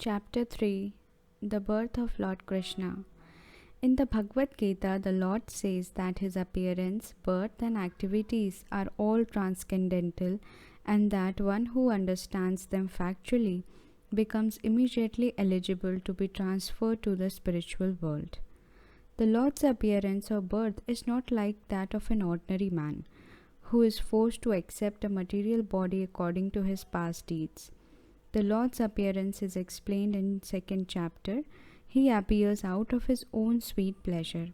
Chapter 3 The Birth of Lord Krishna. In the Bhagavad Gita, the Lord says that his appearance, birth, and activities are all transcendental, and that one who understands them factually becomes immediately eligible to be transferred to the spiritual world. The Lord's appearance or birth is not like that of an ordinary man, who is forced to accept a material body according to his past deeds. The Lord's appearance is explained in 2nd chapter. He appears out of his own sweet pleasure.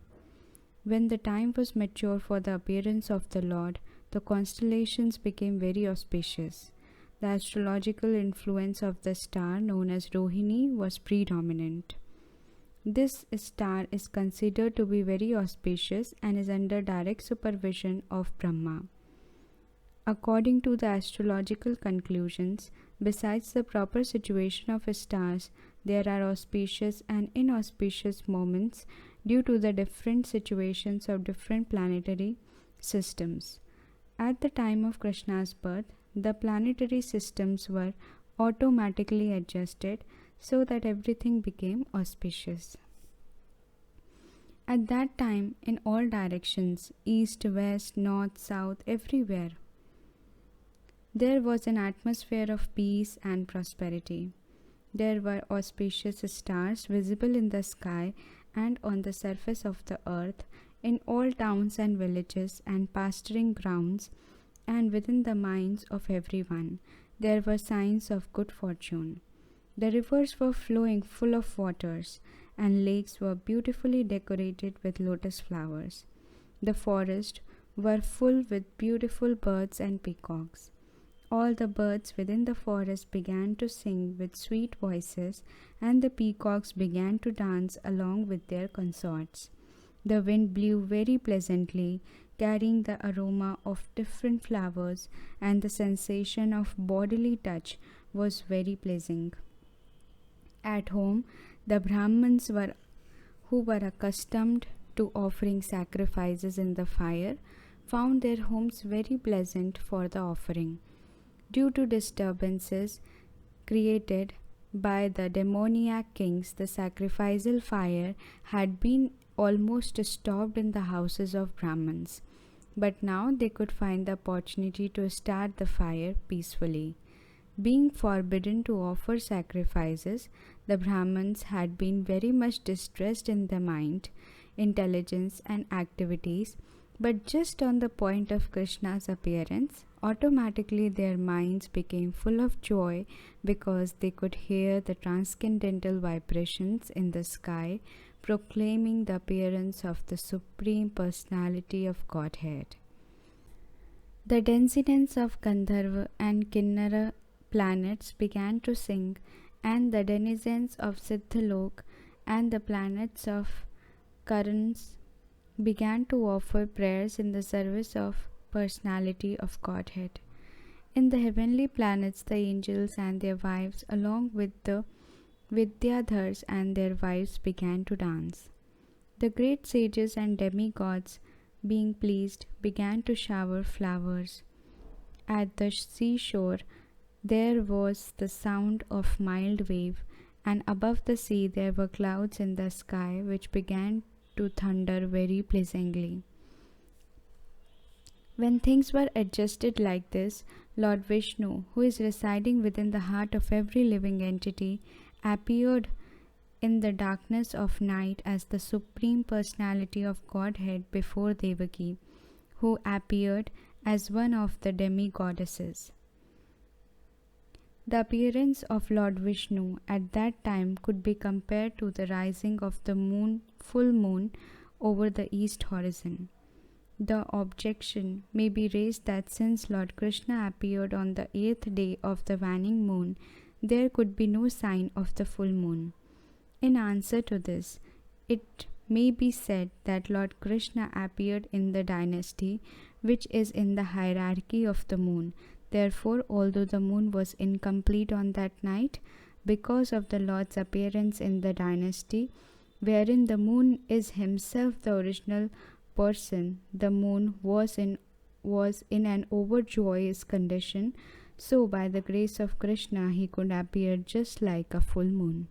When the time was mature for the appearance of the Lord, the constellations became very auspicious. The astrological influence of the star known as Rohini was predominant. This star is considered to be very auspicious and is under direct supervision of Brahma. According to the astrological conclusions, besides the proper situation of stars, there are auspicious and inauspicious moments due to the different situations of different planetary systems. At the time of Krishna's birth, the planetary systems were automatically adjusted so that everything became auspicious. At that time, in all directions, east, west, north, south, everywhere, there was an atmosphere of peace and prosperity. There were auspicious stars visible in the sky and on the surface of the earth, in all towns and villages and pasturing grounds, and within the minds of everyone. There were signs of good fortune. The rivers were flowing full of waters, and lakes were beautifully decorated with lotus flowers. The forests were full with beautiful birds and peacocks. All the birds within the forest began to sing with sweet voices, and the peacocks began to dance along with their consorts. The wind blew very pleasantly, carrying the aroma of different flowers, and the sensation of bodily touch was very pleasing. At home, the Brahmins who were accustomed to offering sacrifices in the fire found their homes very pleasant for the offering. Due to disturbances created by the demoniac kings, the sacrificial fire had been almost stopped in the houses of Brahmins. But now they could find the opportunity to start the fire peacefully. Being forbidden to offer sacrifices, the Brahmins had been very much distressed in their mind, intelligence, and activities. But just on the point of Krishna's appearance, automatically their minds became full of joy because they could hear the transcendental vibrations in the sky proclaiming the appearance of the Supreme Personality of Godhead. The denizens of Gandharva and Kinnara planets began to sing, and the denizens of Siddhalok and the planets of Krsna began to offer prayers in the service of Personality of Godhead. In the heavenly planets, the angels and their wives, along with the Vidyadhars and their wives, began to dance. The great sages and demigods, being pleased, began to shower flowers. At the seashore, there was the sound of mild wave, and above the sea there were clouds in the sky which began to thunder very pleasantly. When things were adjusted like this, Lord Vishnu, who is residing within the heart of every living entity, appeared in the darkness of night as the Supreme Personality of Godhead before Devaki, who appeared as one of the demi-goddesses. The appearance of Lord Vishnu at that time could be compared to the rising of the full moon over the east horizon. The objection may be raised that since Lord Krishna appeared on the 8th day of the waning moon, there could be no sign of the full moon. In answer to this, it may be said that Lord Krishna appeared in the dynasty which is in the hierarchy of the moon. Therefore, although the moon was incomplete on that night, because of the Lord's appearance in the dynasty, wherein the moon is himself the original person, the moon was in an overjoyous condition, So, by the grace of Krishna, he could appear just like a full moon.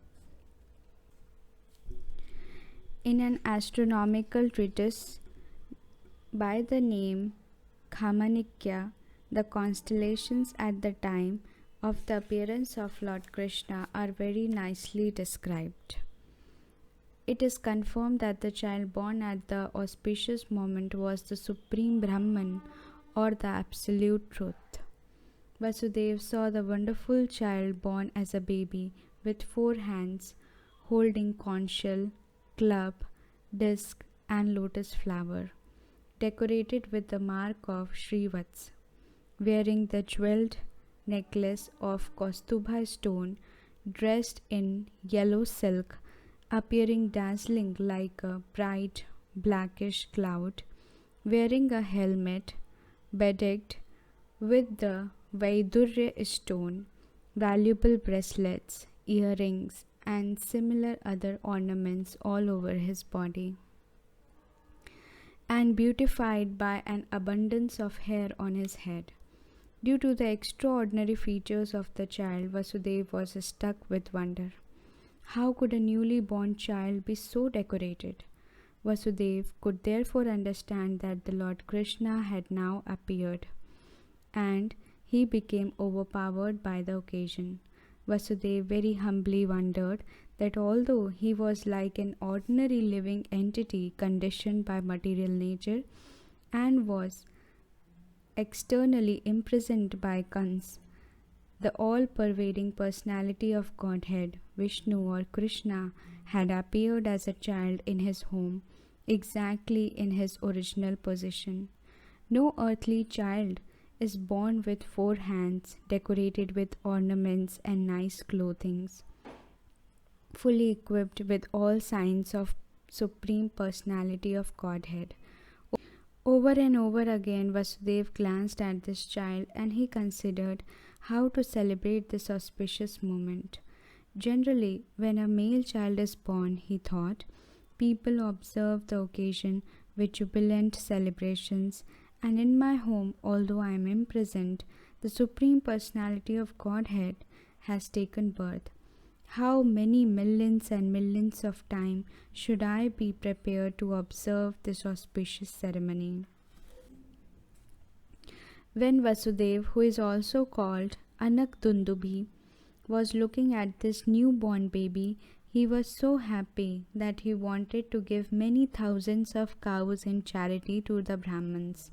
In an astronomical treatise by the name Kamanikya, the constellations at the time of the appearance of Lord Krishna are very nicely described. It is confirmed that the child born at the auspicious moment was the Supreme Brahman, or the Absolute Truth. Vasudeva saw the wonderful child born as a baby with 4 hands, holding conch shell, club, disc, and lotus flower, decorated with the mark of Srivats, wearing the jeweled necklace of Kaustubha stone, dressed in yellow silk, appearing dazzling like a bright blackish cloud, wearing a helmet bedecked with the Vaidurya stone, valuable bracelets, earrings, and similar other ornaments all over his body, and beautified by an abundance of hair on his head. Due to the extraordinary features of the child, Vasudeva was struck with wonder. How could a newly born child be so decorated? Vasudeva could therefore understand that the Lord Krishna had now appeared, and he became overpowered by the occasion. Vasudeva very humbly wondered that although he was like an ordinary living entity conditioned by material nature and was externally imprisoned by Kans, the all-pervading personality of Godhead, Vishnu or Krishna, had appeared as a child in his home, exactly in his original position. No earthly child is born with 4 hands, decorated with ornaments and nice clothings, fully equipped with all signs of Supreme Personality of Godhead. Over and over again, Vasudeva glanced at this child and he considered how to celebrate this auspicious moment. Generally, when a male child is born, he thought, people observe the occasion with jubilant celebrations, and in my home, although I am imprisoned, the Supreme Personality of Godhead has taken birth. How many millions and millions of time should I be prepared to observe this auspicious ceremony? When Vasudeva, who is also called Anak Dundubhi, was looking at this newborn baby, he was so happy that he wanted to give many thousands of cows in charity to the Brahmins.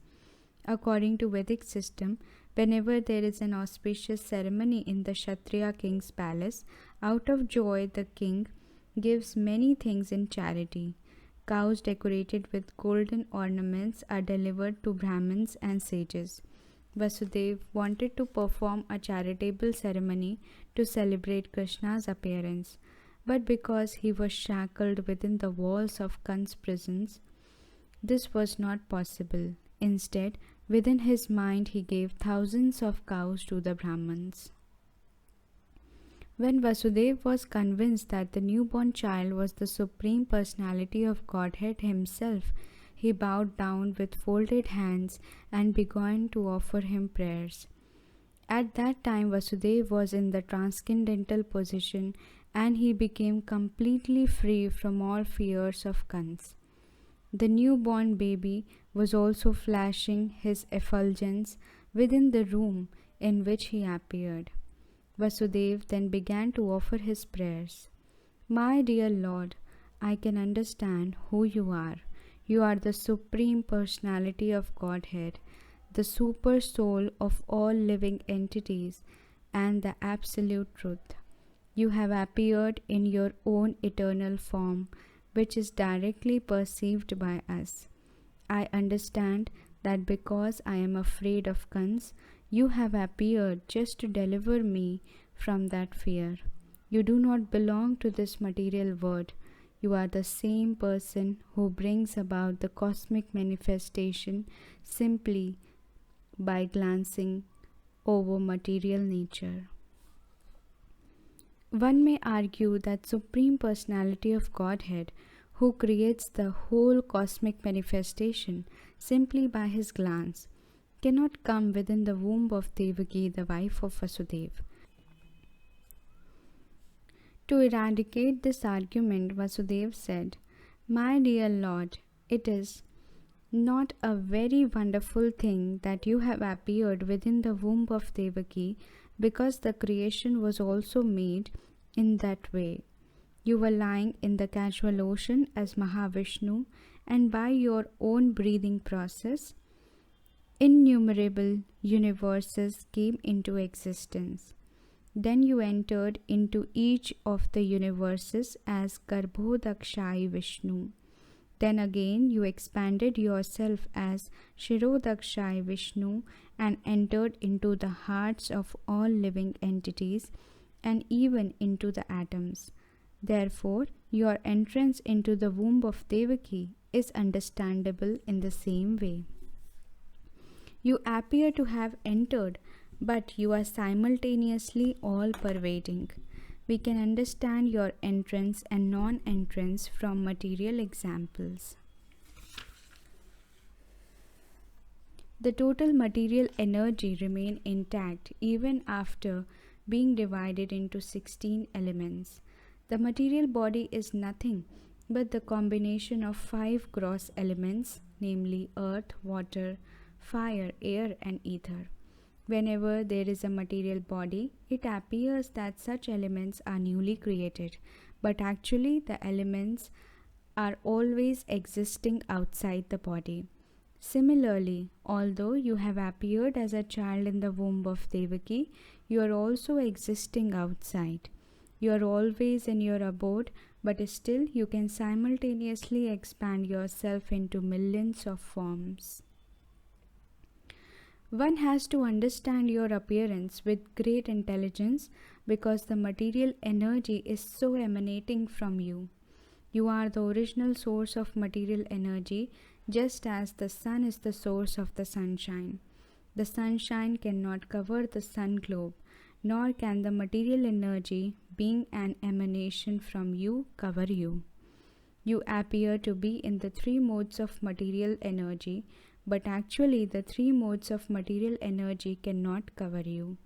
According to Vedic system, whenever there is an auspicious ceremony in the Kshatriya king's palace, out of joy the king gives many things in charity. Cows decorated with golden ornaments are delivered to Brahmins and sages. Vasudeva wanted to perform a charitable ceremony to celebrate Krishna's appearance, but because he was shackled within the walls of Kans prisons, this was not possible. Instead, within his mind he gave thousands of cows to the Brahmins. When Vasudeva was convinced that the newborn child was the Supreme Personality of Godhead himself, he bowed down with folded hands and began to offer him prayers. At that time, Vasudeva was in the transcendental position and he became completely free from all fears of Kans. The newborn baby was also flashing his effulgence within the room in which he appeared. Vasudeva then began to offer his prayers. My dear Lord, I can understand who you are. You are the Supreme Personality of Godhead, the super soul of all living entities, and the Absolute Truth. You have appeared in your own eternal form, which is directly perceived by us. I understand that because I am afraid of Kans, you have appeared just to deliver me from that fear. You do not belong to this material world. You are the same person who brings about the cosmic manifestation simply by glancing over material nature. One may argue that Supreme Personality of Godhead, who creates the whole cosmic manifestation simply by his glance, cannot come within the womb of Devaki, the wife of Vasudeva. To eradicate this argument, Vasudeva said, "My dear Lord, it is not a very wonderful thing that you have appeared within the womb of Devaki, because the creation was also made in that way. You were lying in the casual ocean as Mahavishnu, and by your own breathing process, innumerable universes came into existence. Then you entered into each of the universes as Garbhodakshayi Vishnu. Then again you expanded yourself as Shirodakshayi Vishnu and entered into the hearts of all living entities and even into the atoms. Therefore, your entrance into the womb of Devaki is understandable in the same way. You appear to have entered, but you are simultaneously all-pervading. We can understand your entrance and non-entrance from material examples. The total material energy remains intact even after being divided into 16 elements. The material body is nothing but the combination of 5 gross elements, namely earth, water, fire, air, and ether. Whenever there is a material body, it appears that such elements are newly created, but actually the elements are always existing outside the body. Similarly, although you have appeared as a child in the womb of Devaki, you are also existing outside. You are always in your abode, but still you can simultaneously expand yourself into millions of forms. One has to understand your appearance with great intelligence because the material energy is so emanating from you. You are the original source of material energy, just as the sun is the source of the sunshine. The sunshine cannot cover the sun globe, nor can the material energy, being an emanation from you, cover you. You appear to be in the 3 modes of material energy, but actually the 3 modes of material energy cannot cover you.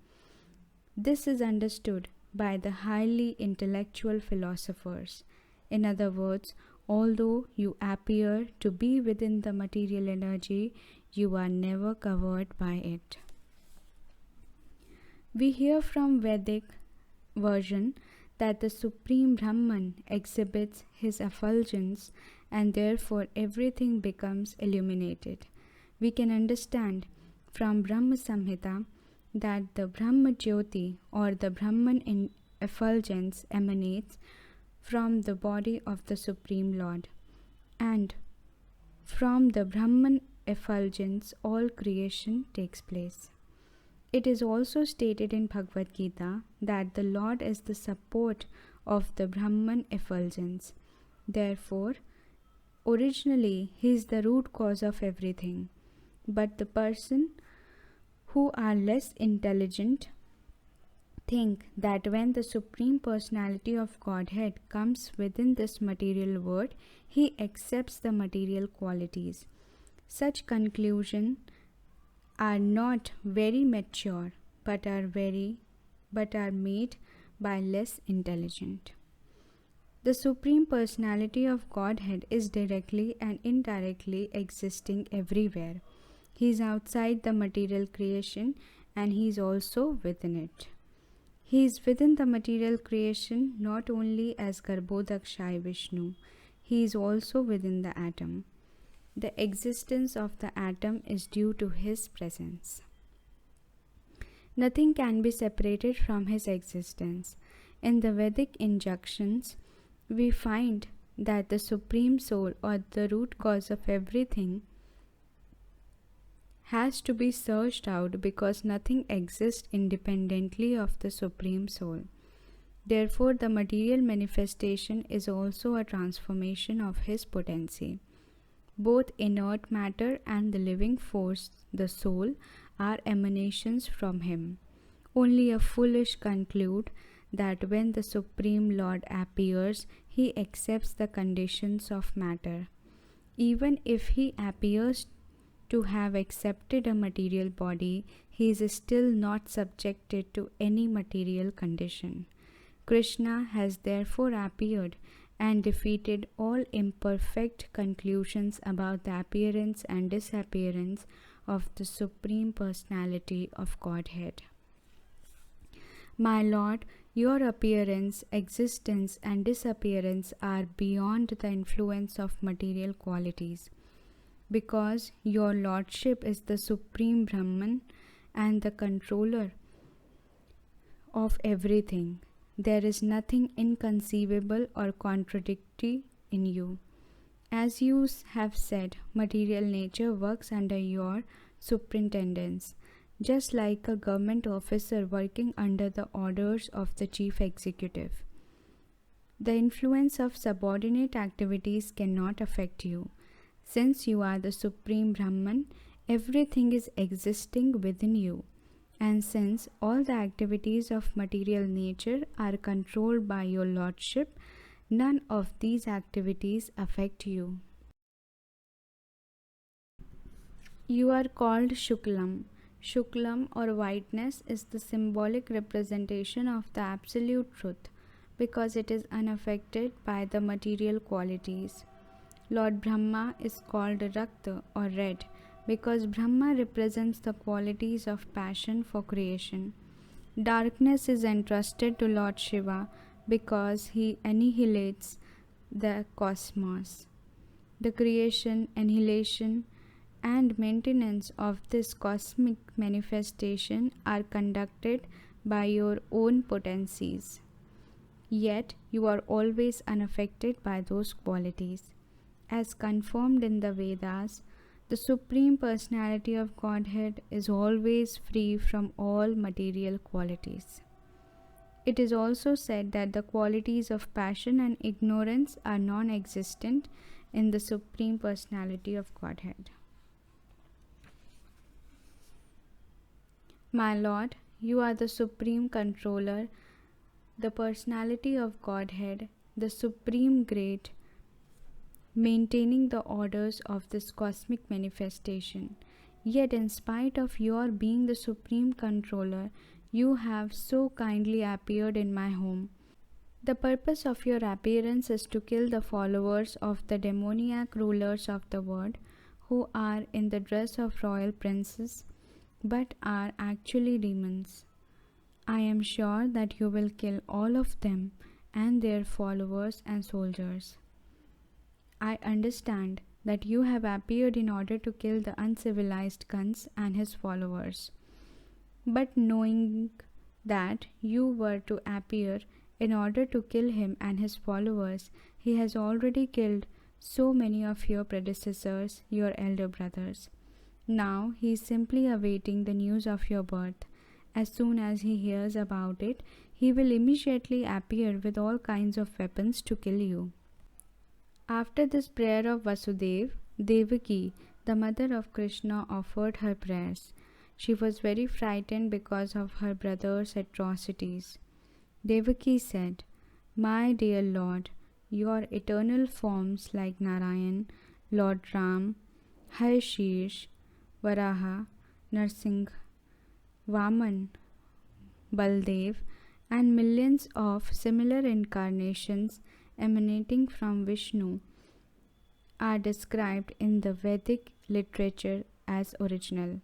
This is understood by the highly intellectual philosophers. In other words, although you appear to be within the material energy, you are never covered by it. We hear from Vedic version that the Supreme Brahman exhibits his effulgence and therefore everything becomes illuminated. We can understand from Brahma Samhita that the Brahma Jyoti or the Brahman effulgence emanates from the body of the Supreme Lord, and from the Brahman effulgence all creation takes place. It is also stated in Bhagavad Gita that the Lord is the support of the Brahman effulgence. Therefore, originally he is the root cause of everything. But the person who are less intelligent think that when the Supreme Personality of Godhead comes within this material world, he accepts the material qualities. Such conclusions are not very mature, but are made by less intelligent. The Supreme Personality of Godhead is directly and indirectly existing everywhere. He is outside the material creation and he is also within it. He is within the material creation not only as Garbhodakshayi Vishnu, he is also within the atom. The existence of the atom is due to his presence. Nothing can be separated from his existence. In the Vedic injunctions, we find that the Supreme Soul or the root cause of everything has to be searched out because nothing exists independently of the Supreme Soul. Therefore, the material manifestation is also a transformation of his potency. Both inert matter and the living force, the soul, are emanations from him. Only a foolish conclude that when the Supreme Lord appears, he accepts the conditions of matter. Even if he appears to have accepted a material body, he is still not subjected to any material condition. Krishna has therefore appeared and defeated all imperfect conclusions about the appearance and disappearance of the Supreme Personality of Godhead. My Lord, your appearance, existence, and disappearance are beyond the influence of material qualities. Because your Lordship is the Supreme Brahman and the controller of everything, there is nothing inconceivable or contradictory in you. As you have said, material nature works under your superintendence, just like a government officer working under the orders of the chief executive. The influence of subordinate activities cannot affect you. Since you are the Supreme Brahman, everything is existing within you. And since all the activities of material nature are controlled by your Lordship, none of these activities affect you. You are called Shuklam. Shuklam or whiteness is the symbolic representation of the absolute truth because it is unaffected by the material qualities. Lord Brahma is called Rakta or red because Brahma represents the qualities of passion for creation. Darkness is entrusted to Lord Shiva because he annihilates the cosmos. The creation, annihilation, and maintenance of this cosmic manifestation are conducted by your own potencies. Yet you are always unaffected by those qualities. As confirmed in the Vedas, the Supreme Personality of Godhead is always free from all material qualities. It is also said that the qualities of passion and ignorance are non-existent in the Supreme Personality of Godhead. My Lord, you are the Supreme Controller, the Personality of Godhead, the Supreme Great, maintaining the orders of this cosmic manifestation. Yet in spite of your being the Supreme Controller, you have so kindly appeared in my home. The purpose of your appearance is to kill the followers of the demoniac rulers of the world who are in the dress of royal princes but are actually demons. I am sure that you will kill all of them and their followers and soldiers. I understand that you have appeared in order to kill the uncivilized Kans and his followers. But knowing that you were to appear in order to kill him and his followers, he has already killed so many of your predecessors, your elder brothers. Now he is simply awaiting the news of your birth. As soon as he hears about it, he will immediately appear with all kinds of weapons to kill you. After this prayer of Vasudev, Devaki, the mother of Krishna, offered her prayers. She was very frightened because of her brother's atrocities. Devaki said, "My dear Lord, your eternal forms like Narayan, Lord Ram, Harshish, Varaha, Narsingh, Vaman, Baldev, and millions of similar incarnations emanating from Vishnu are described in the Vedic literature as original.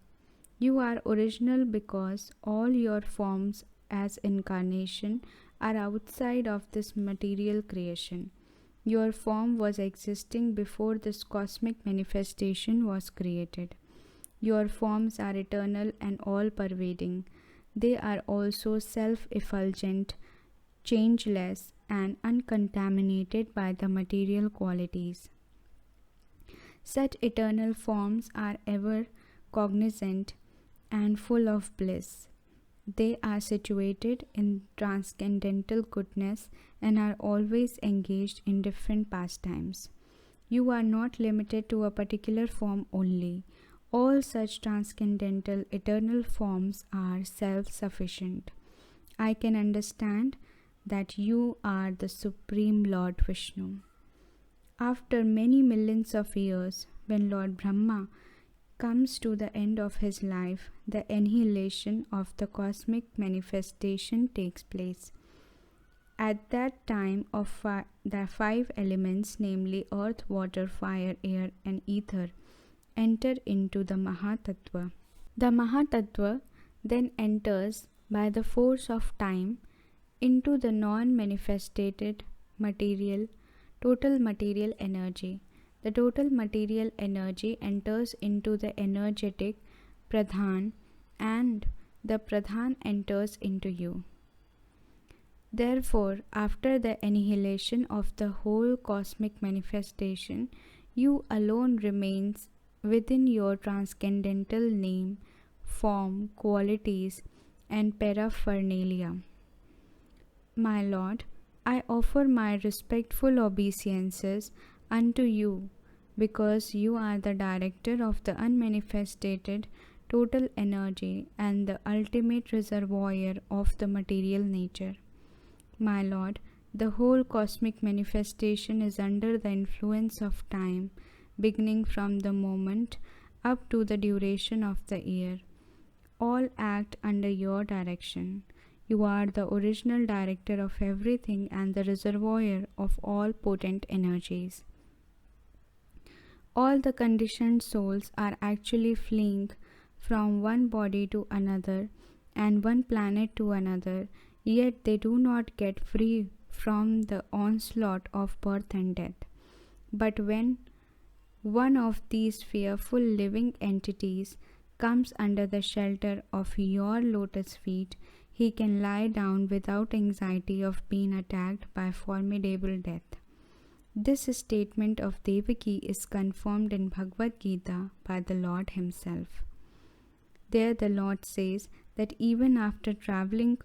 You are original because all your forms as incarnation are outside of this material creation. Your form was existing before this cosmic manifestation was created. Your forms are eternal and all-pervading. They are also self-effulgent, changeless, and uncontaminated by the material qualities. Such eternal forms are ever cognizant and full of bliss. They are situated in transcendental goodness and are always engaged in different pastimes. You are not limited to a particular form only. All such transcendental eternal forms are self-sufficient. I can understand that you are the Supreme Lord Vishnu. After many millions of years, when Lord Brahma comes to the end of his life, the annihilation of the cosmic manifestation takes place. At that time, the five elements, namely earth, water, fire, air, and ether, enter into the Mahatattva. The Mahatattva then enters by the force of time into the non-manifested total material energy. The total material energy enters into the energetic Pradhan, and the Pradhan enters into you. Therefore, after the annihilation of the whole cosmic manifestation, you alone remains within your transcendental name, form, qualities, and paraphernalia. My Lord, I offer my respectful obeisances unto you, because you are the director of the unmanifested total energy and the ultimate reservoir of the material nature. My Lord, the whole cosmic manifestation is under the influence of time, beginning from the moment up to the duration of the year. All act under your direction. You are the original director of everything and the reservoir of all potent energies. All the conditioned souls are actually fleeing from one body to another and one planet to another, yet they do not get free from the onslaught of birth and death. But when one of these fearful living entities comes under the shelter of your lotus feet, he can lie down without anxiety of being attacked by formidable death. This statement of Devaki is confirmed in Bhagavad Gita by the Lord himself. There the Lord says that even after traveling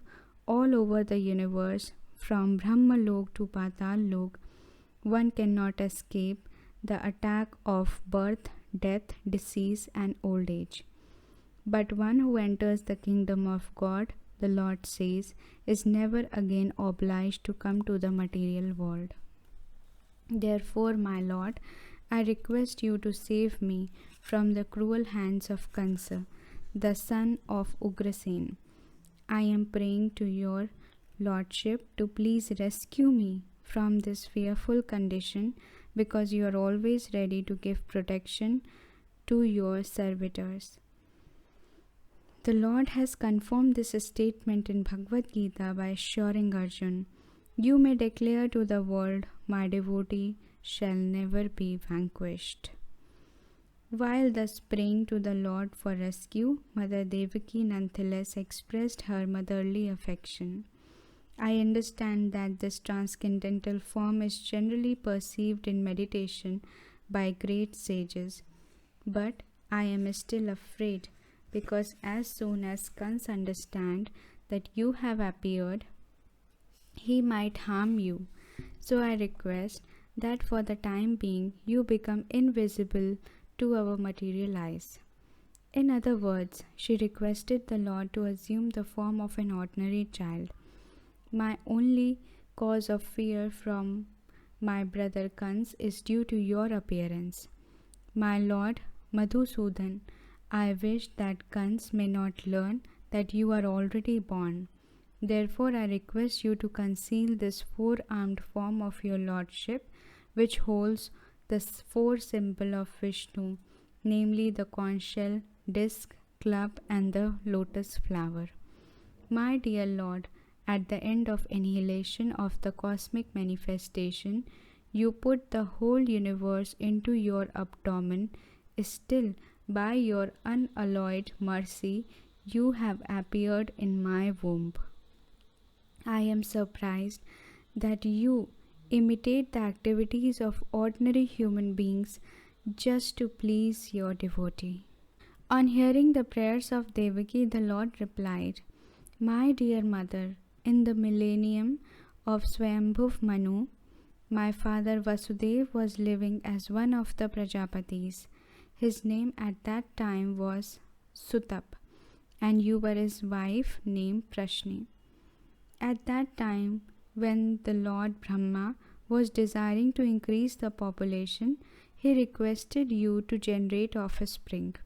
all over the universe, from Brahmalok to Patal-lok, one cannot escape the attack of birth, death, disease, and old age. But one who enters the kingdom of God, the Lord says, is never again obliged to come to the material world. Therefore, my Lord, I request you to save me from the cruel hands of Kansa, the son of Ugrasen. I am praying to your Lordship to please rescue me from this fearful condition, because you are always ready to give protection to your servitors. The Lord has confirmed this statement in Bhagavad Gita by assuring Arjun, you may declare to the world, my devotee shall never be vanquished. While thus praying to the Lord for rescue, Mother Devaki nonetheless expressed her motherly affection. I understand that this transcendental form is generally perceived in meditation by great sages, but I am still afraid, because as soon as Kans understands that you have appeared, he might harm you. So I request that for the time being you become invisible to our material eyes. In other words, she requested the Lord to assume the form of an ordinary child. My only cause of fear from my brother Kans is due to your appearance. My Lord Madhusudan, I wish that Kans may not learn that you are already born. Therefore, I request you to conceal this four-armed form of your Lordship, which holds the four symbols of Vishnu, namely the conch shell, disc, club, and the lotus flower. My dear Lord, at the end of annihilation of the cosmic manifestation, you put the whole universe into your abdomen. Still, by your unalloyed mercy, you have appeared in my womb. I am surprised that you imitate the activities of ordinary human beings just to please your devotee. On hearing the prayers of Devaki, the Lord replied, my dear mother, in the millennium of Swayambhuv Manu, my father Vasudev was living as one of the Prajapatis. His name at that time was Sutap, and you were his wife named Prashni. At that time, when the Lord Brahma was desiring to increase the population, he requested you to generate offspring.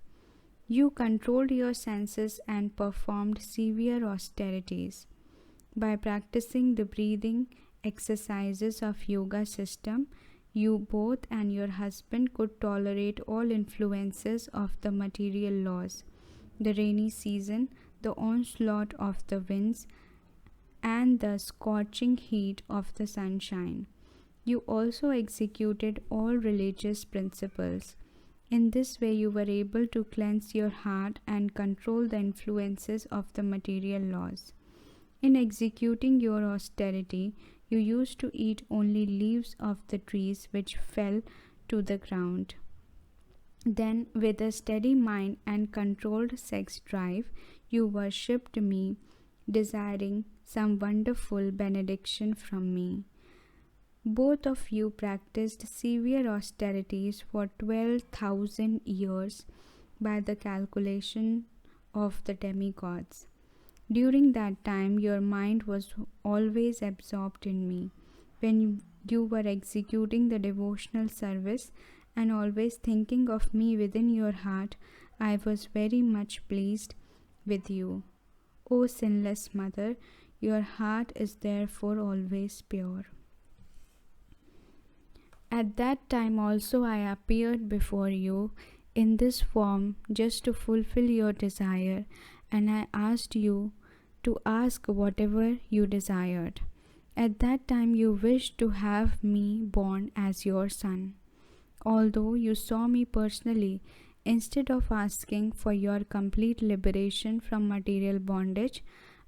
You controlled your senses and performed severe austerities. By practicing the breathing exercises of yoga system, you both and your husband could tolerate all influences of the material laws, the rainy season, the onslaught of the winds, and the scorching heat of the sunshine. You also executed all religious principles. In this way, you were able to cleanse your heart and control the influences of the material laws. In executing your austerity, you used to eat only leaves of the trees which fell to the ground. Then, with a steady mind and controlled sex drive, you worshipped me, desiring some wonderful benediction from me. Both of you practiced severe austerities for 12,000 years by the calculation of the demigods. During that time, your mind was always absorbed in me. When you were executing the devotional service and always thinking of me within your heart, I was very much pleased with you. O sinless mother, your heart is therefore always pure. At that time also I appeared before you in this form just to fulfill your desire, and I asked you to ask whatever you desired. At that time you wished to have me born as your son. Although you saw me personally, instead of asking for your complete liberation from material bondage,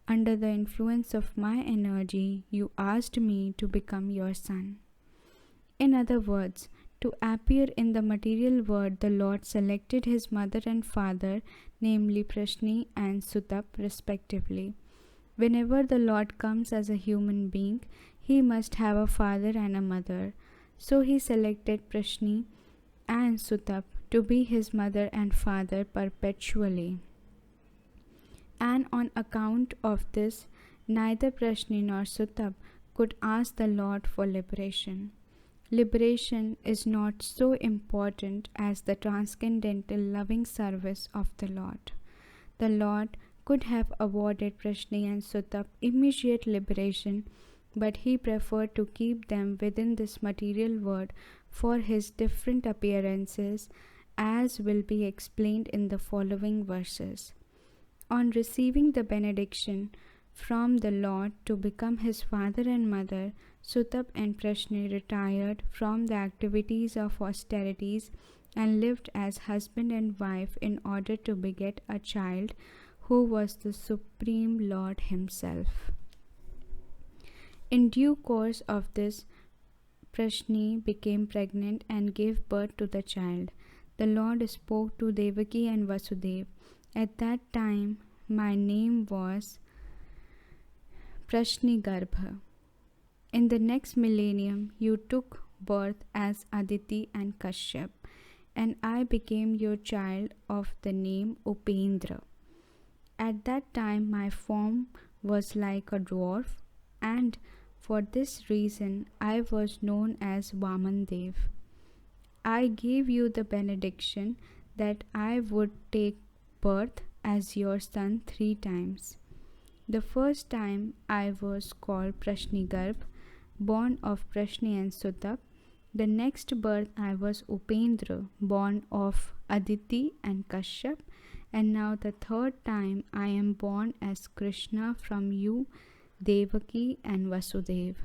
under the influence of my energy, you asked me to become your son. In other words, to appear in the material world, the Lord selected his mother and father, namely Prashni and Sutap, respectively. Whenever the Lord comes as a human being, he must have a father and a mother. So he selected Prashni and Sutap to be his mother and father perpetually. And on account of this, neither Prashni nor Sutap could ask the Lord for liberation. Liberation is not so important as the transcendental loving service of the Lord. The Lord could have awarded Prashni and Sutap immediate liberation, but he preferred to keep them within this material world for his different appearances, as will be explained in the following verses. On receiving the benediction from the Lord to become his father and mother, Sutap and Prashni retired from the activities of austerities and lived as husband and wife in order to beget a child who was the Supreme Lord himself. In due course of this, Prashni became pregnant and gave birth to the child. The Lord spoke to Devaki and Vasudeva. At that time, my name was Prashni Garbha. In the next millennium, you took birth as Aditi and Kashyap, and I became your child of the name Upendra. At that time, my form was like a dwarf, and for this reason, I was known as Vamandev. I gave you the benediction that I would take birth as your son 3 times. The first time I was called Prashnigarb, born of Prashni and Sutap. The next birth I was Upendra, born of Aditi and Kashyap. And now the third time I am born as Krishna from you, Devaki and Vasudeva.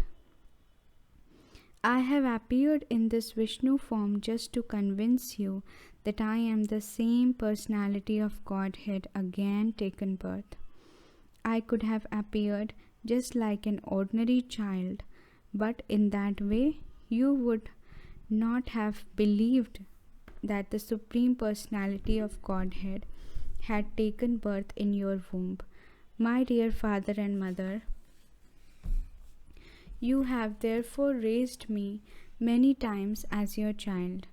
I have appeared in this Vishnu form just to convince you that I am the same personality of Godhead again taken birth. I could have appeared just like an ordinary child, but in that way you would not have believed that the Supreme Personality of Godhead had taken birth in your womb. My dear father and mother, you have therefore raised me many times as your child,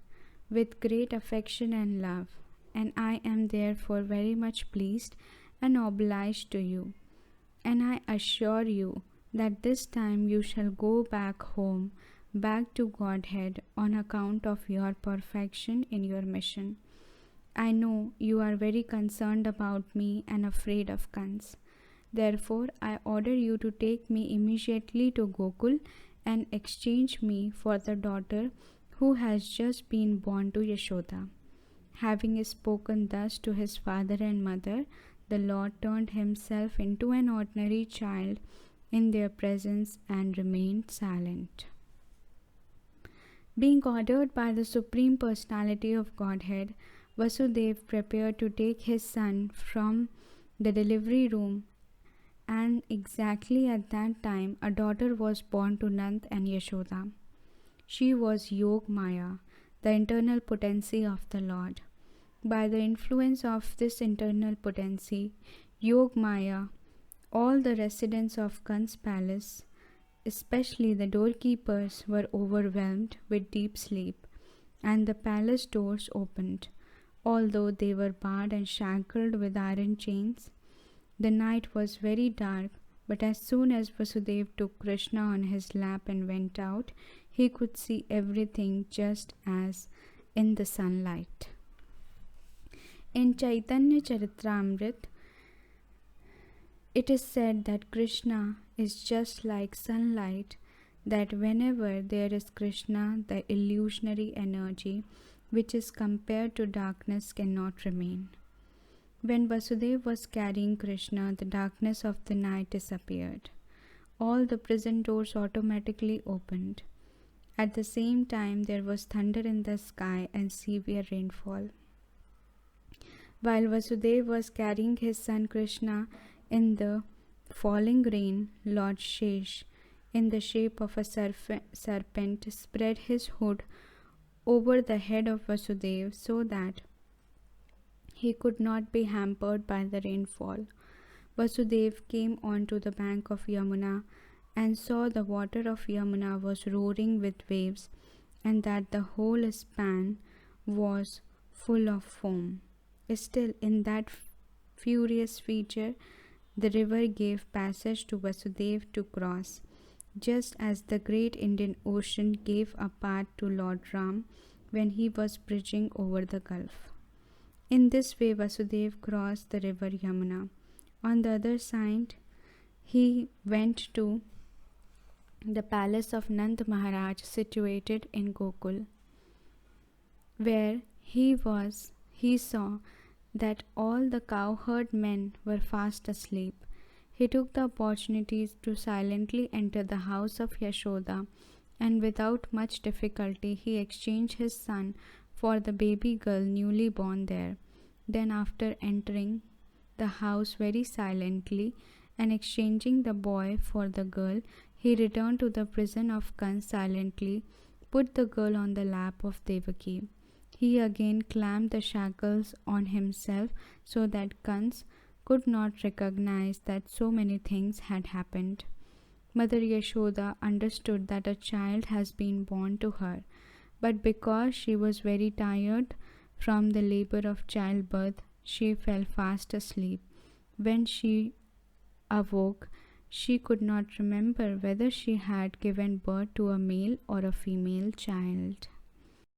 with great affection and love, and I am therefore very much pleased and obliged to you. And I assure you that this time you shall go back home, back to Godhead, on account of your perfection in your mission. I know you are very concerned about me and afraid of Kans. Therefore, I order you to take me immediately to Gokul and exchange me for the daughter who has just been born to Yashoda." Having spoken thus to his father and mother, the Lord turned himself into an ordinary child in their presence and remained silent. Being ordered by the Supreme Personality of Godhead, Vasudeva prepared to take his son from the delivery room, and exactly at that time a daughter was born to Nand and Yashoda. She was Yog Maya, the internal potency of the Lord. By the influence of this internal potency, Yog Maya, all the residents of Kans palace, especially the doorkeepers, were overwhelmed with deep sleep, and the palace doors opened, although they were barred and shackled with iron chains. The night was very dark, but as soon as Vasudeva took Krishna on his lap and went out, he could see everything just as in the sunlight. In Chaitanya Charitamrita, it is said that Krishna is just like sunlight, that whenever there is Krishna, the illusionary energy which is compared to darkness cannot remain. When Vasudeva was carrying Krishna, the darkness of the night disappeared. All the prison doors automatically opened. At the same time, there was thunder in the sky and severe rainfall. While Vasudeva was carrying his son Krishna in the falling rain, Lord Shesh, in the shape of a serpent, spread his hood over the head of Vasudeva so that he could not be hampered by the rainfall. Vasudeva came onto the bank of Yamuna and saw the water of Yamuna was roaring with waves, and that the whole span was full of foam. Still, in that furious feature, the river gave passage to Vasudeva to cross, just as the great Indian Ocean gave a path to Lord Ram when he was bridging over the gulf. In this way, Vasudeva crossed the river Yamuna. On the other side, he went to the palace of Nand Maharaj situated in Gokul, where he saw that all the cowherd men were fast asleep. He took the opportunity to silently enter the house of Yashoda, and without much difficulty he exchanged his son for the baby girl newly born there. Then, after entering the house very silently and exchanging the boy for the girl, he returned to the prison of Kans silently, put the girl on the lap of Devaki. He again clamped the shackles on himself so that Kans could not recognize that so many things had happened. Mother Yashoda understood that a child has been born to her, but because she was very tired from the labor of childbirth, she fell fast asleep. When she awoke, she could not remember whether she had given birth to a male or a female child.